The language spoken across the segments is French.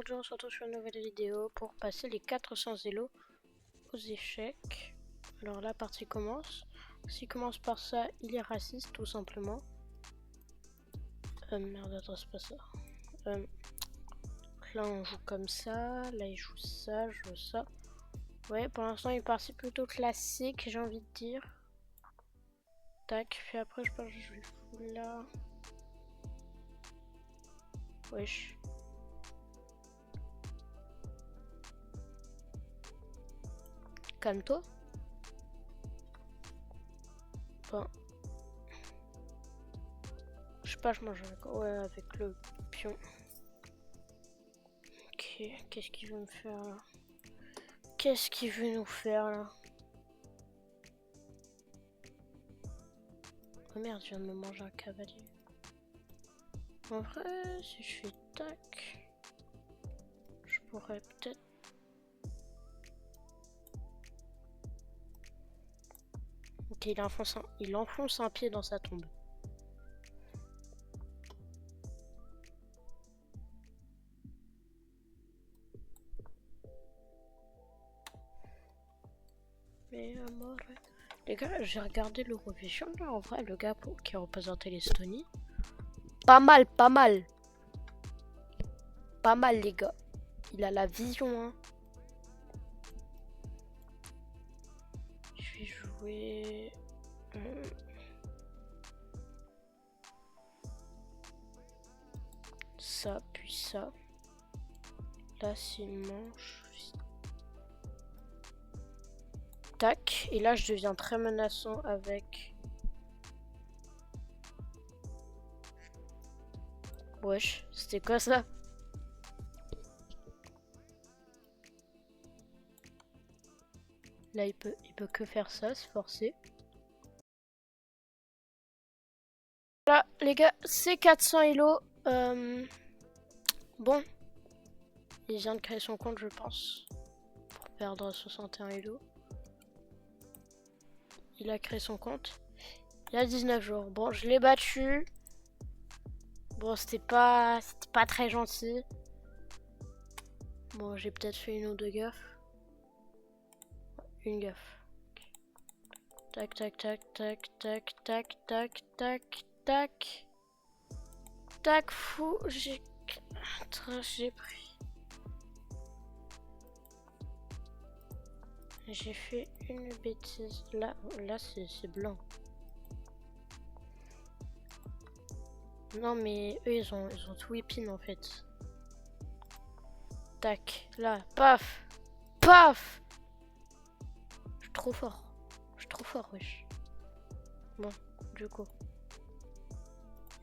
aujourd'hui on se retrouve sur une nouvelle vidéo pour passer les 400 élos aux échecs. Alors la partie commence. S'il commence par ça, il est raciste tout simplement. Merde, attends, c'est pas ça. Là on joue comme ça, là il joue ça, je joue ça. Ouais, pour l'instant il est parti plutôt classique, j'ai envie de dire. Tac, puis après je pense que je vais le là. Wesh. Calme-toi. Bon. Je sais pas, je mange avec... Ouais, avec le pion. Ok, qu'est-ce qu'il veut me faire là? Qu'est-ce qu'il veut nous faire là? Oh merde, je viens de me manger un cavalier. En vrai, si je fais tac, je pourrais peut-être... Ok, il enfonce un pied dans sa tombe. Mais amore. Les gars, j'ai regardé l'Eurovision là, en vrai, le gars qui a représenté l'Estonie. Pas mal, pas mal. Pas mal les gars. Il a la vision hein. Je vais jouer... ça, puis ça. Là c'est une manche. Tac. Et là je deviens très menaçant avec... Wesh, c'était quoi ça? Là il peut que faire ça, se forcer. Voilà les gars, c'est 400 élos. Bon. Il vient de créer son compte je pense. Pour perdre 61 élos. Il a créé son compte. Il y a 19 jours. Bon, je l'ai battu. Bon, c'était pas très gentil. Bon, j'ai peut-être fait une ou deux gaffes. Une gaffe. Okay. Tac, tac, tac, tac, tac, tac, tac, tac, tac. Tac, fou. J'ai pris. J'ai fait une bêtise. Là c'est blanc. Non mais eux ils ont tout whipping en fait. Tac, là, paf, paf. Je suis trop fort. Je suis trop fort, wesh. Bon, du coup.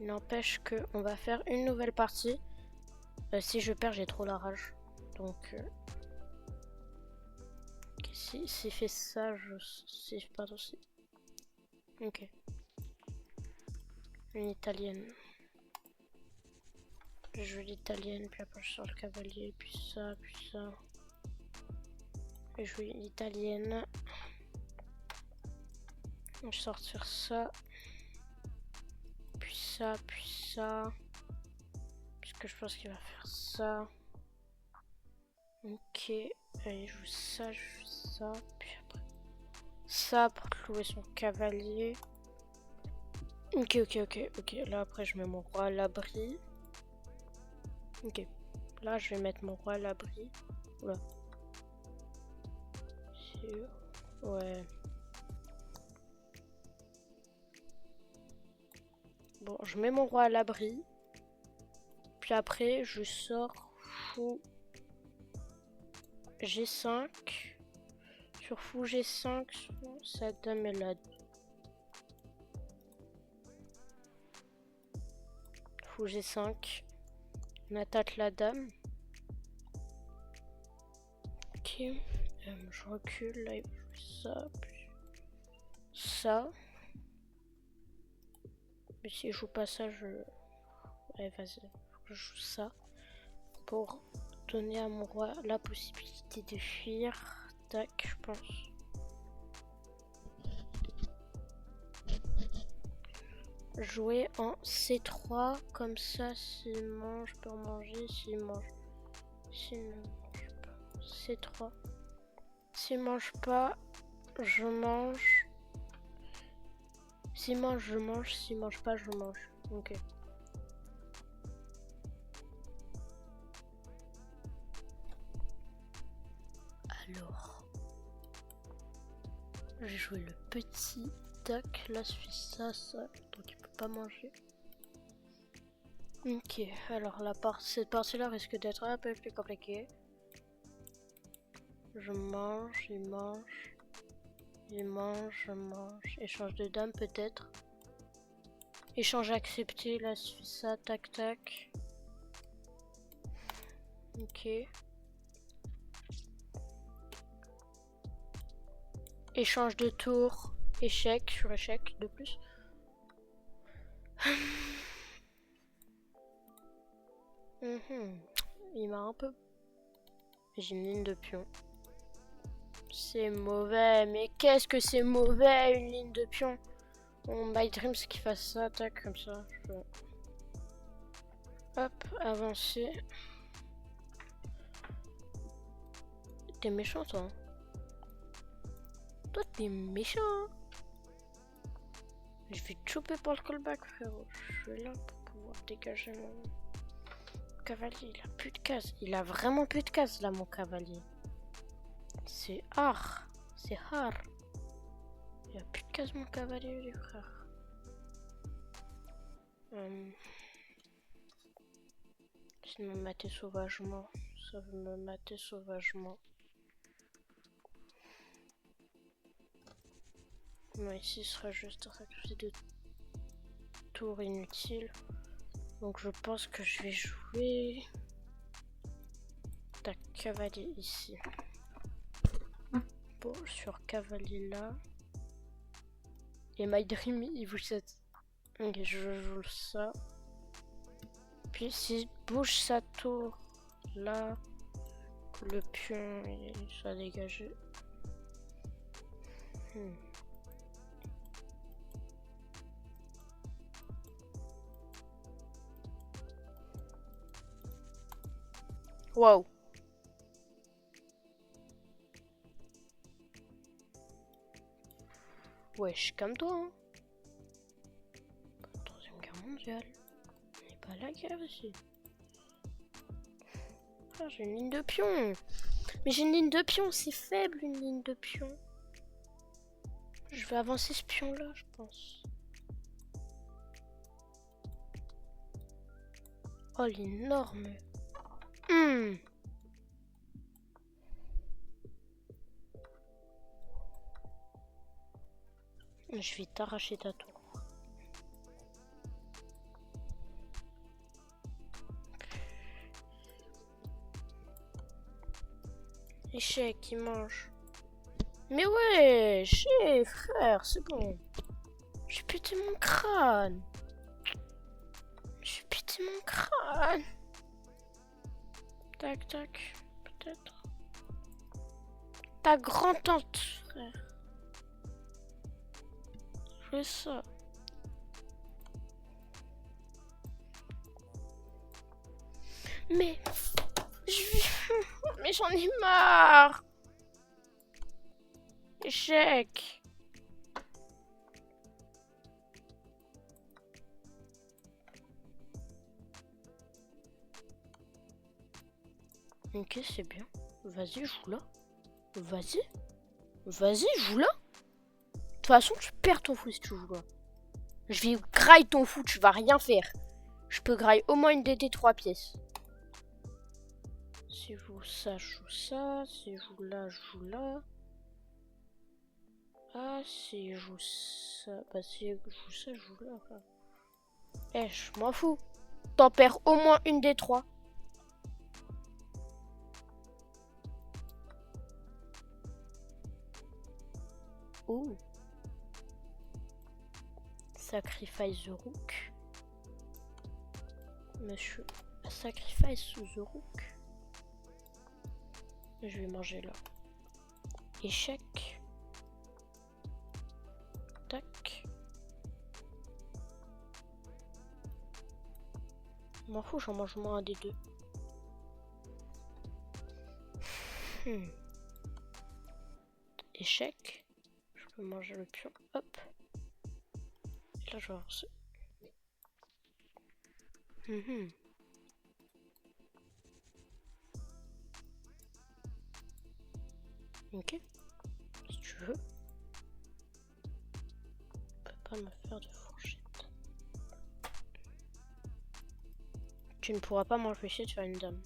Il n'empêche que on va faire une nouvelle partie. Si je perds, j'ai trop la rage. Donc, okay, s'il fait ça, je sais pas aussi. Ok. Une italienne. Je joue l'italienne, puis après je sors le cavalier, puis ça, puis ça. Je joue l'italienne. Je sortir ça. Puis ça, puis ça. Puisque je pense qu'il va faire ça. Ok. Allez, je joue ça, puis après. Ça pour clouer son cavalier. Ok. Là après je mets mon roi à l'abri. Ok. Là je vais mettre mon roi à l'abri. Oula. Ouais. Bon, je mets mon roi à l'abri. Puis après je sors fou G5. Sur fou G5, sa dame est là. Fou G5. On attaque la dame. Ok. Je recule. Là, il faut ça. Puis ça. Mais si je joue pas ça, je... Allez, vas-y. Faut que je joue ça. Pour donner à mon roi la possibilité de fuir. Tac, je pense. Jouer en C3. Comme ça, s'il mange, je peux en manger. S'il mange S'il ne mange pas, C3. S'il mange pas, je mange. S'il mange, je mange. S'il mange pas, je mange. Ok. Alors. J'ai joué le petit tac. Là, ça fait ça. Donc il peut pas manger. Ok. Alors cette partie-là risque d'être un peu plus compliquée. Je mange, il mange. Il mange, je mange. Échange de dames peut-être. Échange accepté, là c'est ça, tac tac. Ok. Échange de tour, échec sur échec de plus. Il m'a un peu... J'ai une ligne de pion. C'est mauvais, mais qu'est-ce que c'est mauvais une ligne de pion. On My Dreams qui fasse ça, tac, comme ça. Hop, avancer. T'es méchant toi. Toi t'es méchant. Je vais te choper pour le callback frérot. Je suis là pour pouvoir dégager mon cavalier. Il a plus de cases. Il a vraiment plus de cases là mon cavalier. C'est hard. C'est hard. Il a plus de cases mon cavalier les frères. C'est de me mater sauvagement. Ça veut me mater sauvagement. Moi ici ce sera juste un sacrifice de tour inutile. Donc je pense que je vais jouer ta cavalier ici. Bon, sur cavalier là. Et My Dream il bouge cette. Ok, je joue ça. Puis s'il bouge sa tour là, le pion il soit dégagé. Wow. Wesh, calme-toi. Hein. Troisième guerre mondiale. On n'est pas à la guerre ici. Ah, j'ai une ligne de pion. Mais j'ai une ligne de pion, c'est faible une ligne de pion. Je vais avancer ce pion là, je pense. Oh, l'énorme. Je vais t'arracher ta tour. Échec, il mange. Mais ouais, frère, c'est bon. J'ai pété mon crâne. J'ai pété mon crâne. Tac, tac, peut-être. Ta grand-tante, frère. Je fais ça. Mais... Mais j'en ai marre. Échec. Ok, c'est bien. Vas-y, joue là. Vas-y. Vas-y, joue là. De toute façon, tu perds ton fou si tu joues là. Je vais graille ton fou, tu vas rien faire. Je peux graille au moins une des 3 pièces. Si je joue ça, je joue ça. Si je joue là, je joue là. Ah, si je joue ça... Bah, si je joue ça, je joue là. Eh, je m'en fous. T'en perds au moins une des 3. Oh. Sacrifice the rook. Monsieur, sacrifice the rook. Je vais manger là. Échec. Tac. M'en fous, j'en mange moins un des deux. Échec. Je peux manger le pion. Hop. Et là, je vais avoir ce... Ok. Si tu veux. Tu peux pas me faire de fourchette. Tu ne pourras pas m'empêcher de faire une dame.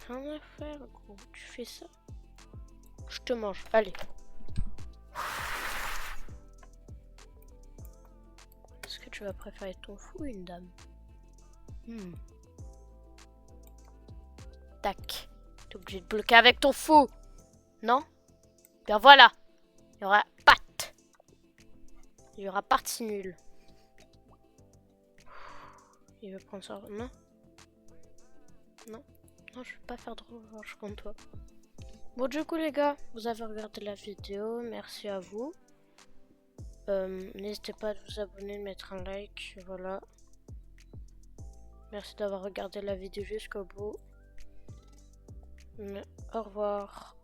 Rien à faire, gros. Tu fais ça. Je te mange. Allez. Est-ce que tu vas préférer ton fou ou une dame? Tac. T'es obligé de bloquer avec ton fou. Non? Bien voilà. Il y aura patte. Il y aura partie nulle. Il veut prendre ça. Non? Non? Non, je vais pas faire de revanche contre toi. Bon, du coup, les gars, vous avez regardé la vidéo. Merci à vous. N'hésitez pas à vous abonner, de mettre un like. Voilà. Merci d'avoir regardé la vidéo jusqu'au bout. Au revoir.